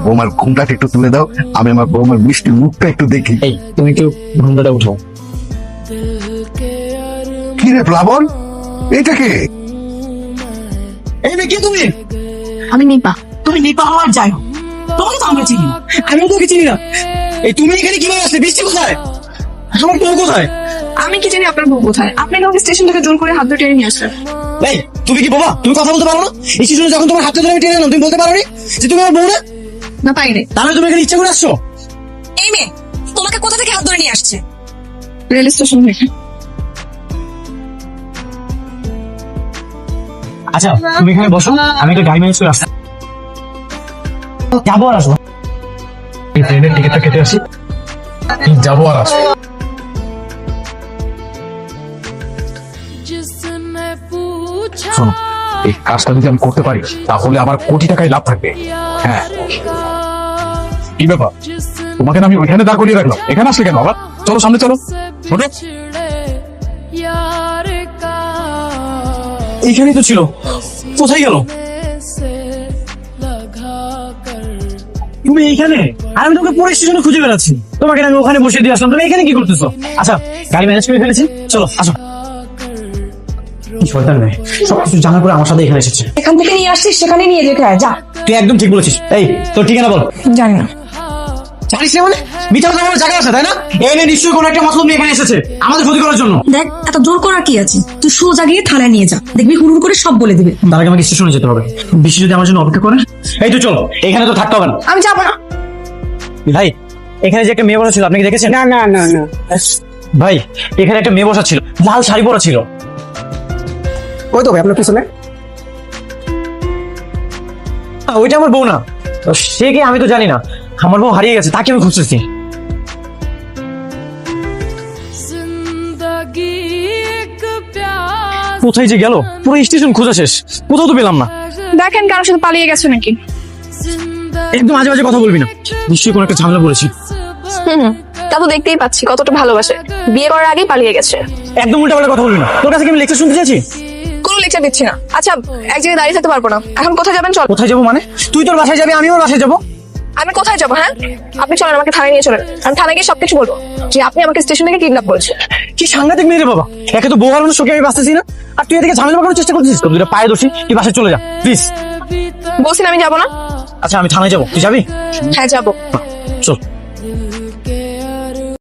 বৌমার ঘুমটাকে একটু তুলে দাও, আমি আমার বৌমার মিষ্টি মুখটা একটু দেখি। এই তুমি একটু ঘুমটাটা উঠাও। কি রে প্লাবন, এটা কে? এই মেয়ে কে তুমি? আমি নিপা। তুমি নিপা আমার যাই হোক, তোমাকে তো আমরা চিনি না। আমিও তোকে চিনি না। এই তুমি এখানে কিভাবে আসলে? বৃষ্টি কোথায়? আমার বউ কোথায়? আমি কি জানি আপনার বউ কোথায়? আপনি কাউকে স্টেশন থেকে জোর করে হাত ধরে টেনে নিয়ে আসলেন। এই তুমি কি বাবা? তুমি কথা বলতে পারো না? এই শিশুরা যখন তোমার হাতে ধরে আমি টেনে আনলাম, তুমি বলতে পারো নি যে তুমি আমার বউ না? না পাইনি। তাহলে তুমি এখানে ইচ্ছা করে আসছো? এই মেয়ে তোমাকে কোথা থেকে হাত ধরে নিয়ে আসছে? রেল স্টেশন থেকে। আচ্ছা তুমি এখানে বসো, আমি একটা গাড়ি ম্যানেজ করে আসছি। যাবো আর আসবো। এই ট্রেনের টিকিটটা কেটে আসি, যাবো আর আসবো। শোনো, এই কাজটা যদি আমি করতে পারি তাহলে আমার কোটি টাকায় লাভ থাকবে। হ্যাঁ, কি ব্যাপার, তোমাকে না আমি ওইখানে দাঁড় করিয়ে রাখলাম, এখানে আসলে কেন আবার? চলো সামনে চলো। ওঠো। এইখানেই তো ছিল, কোথায় গেল? তুমি এইখানে? আর আমি তোমাকে পুরো স্টেশনে খুঁজে বেড়াচ্ছি, তোমাকে আমি ওখানে বসে দিয়ে আসলাম, তুমি এখানে কি করতেছো? আচ্ছা গাড়ি ম্যানেজ করে ফেলেছি, চলো আসো। কি শয়তান মেয়ে, সবকিছু জানার পরে আমার সাথে এখানে এসেছে। এখান থেকে নিয়ে আসছিস সেখানে নিয়ে যেতে হয়, যা। তুই একদম ঠিক বলেছিস। এই তোর ঠিকানা বল। জানি না। জানিস না মানে? মিথ্যা কথা বলার জায়গা আছে তাই না? এই নিয়ে নিশ্চয়ই কোনো একটা মতলব নিয়ে এখানে এসেছে আমাদের ক্ষতি করার জন্য। দেখ এত জোর করার কি আছে? তুই সোজা গিয়ে থানায় নিয়ে যা, দেখবি হুড়ুর করে সব বলে দিবে। তার আগে আমাকে স্টেশনে যেতে হবে, বেশি যদি আমার জন্য অপেক্ষা করে। এই তো চলো, এখানে তো থাকতে হবে না। আমি যাবো না। ভাই এখানে যে একটা মেয়ে বসা ছিল, আপনি কি দেখেছেন? না না না না। ভাই এখানে একটা মেয়ে বসা ছিল, লাল শাড়ি পরা ছিল। ওই তো ভাই আপনার পিছনে। ওইটা আমার বউ না। তো সে কে আমি তো জানি না, আমার বউ হারিয়ে গেছে, তাকে আমি খুঁজতেছি। কোথায় যে গেল? পুরো স্টেশন খোঁজা শেষ, কোথাও তো পেলাম না। দেখেন কারোর সাথে পালিয়ে গেছে নাকি? একদম আজে বাজে কথা বলবি না, নিশ্চয়ই কোনো একটা ঝামেলা পড়েছি। তা তো দেখতেই পাচ্ছি কতটা ভালোবাসে, বিয়ে করার আগেই পালিয়ে গেছে। একদম উল্টাপাল্টা কথা বলবি না, তোর কাছে কি আমি লেকচার শুনতে চাইছি? কোনো লেকচার দিচ্ছি না। আচ্ছা এক জায়গায় দাঁড়িয়ে থাকতে পারবো না, এখন কোথায় যাবেন? চল। কোথায় যাবো মানে? তুই তোর বাসায় যাবি, আমি ওর বাসায় যাবো। আমি কোথায় যাবো? হ্যাঁ আপনি চলেন, আমাকে থানায় নিয়ে চলেন। আমি থানায় গিয়ে সবকিছু বলবো যে আপনি আমাকে স্টেশন থেকে কিডন্যাপ করেছেন। কি সাংঘাতিক মেয়ে রে বাবা, একে তো বউ হারানোর শোকে আমি বাঁচতেছি না, আর তুই এদিকে ঝামেলা করার চেষ্টা করছিস। তোর দুটো পায়ে দোষী, তুই বাসায় চলে যা প্লিজ। বলছেন আমি যাবো না। আচ্ছা আমি থানায় যাবো, তুই যাবি? হ্যাঁ যাবো। চল।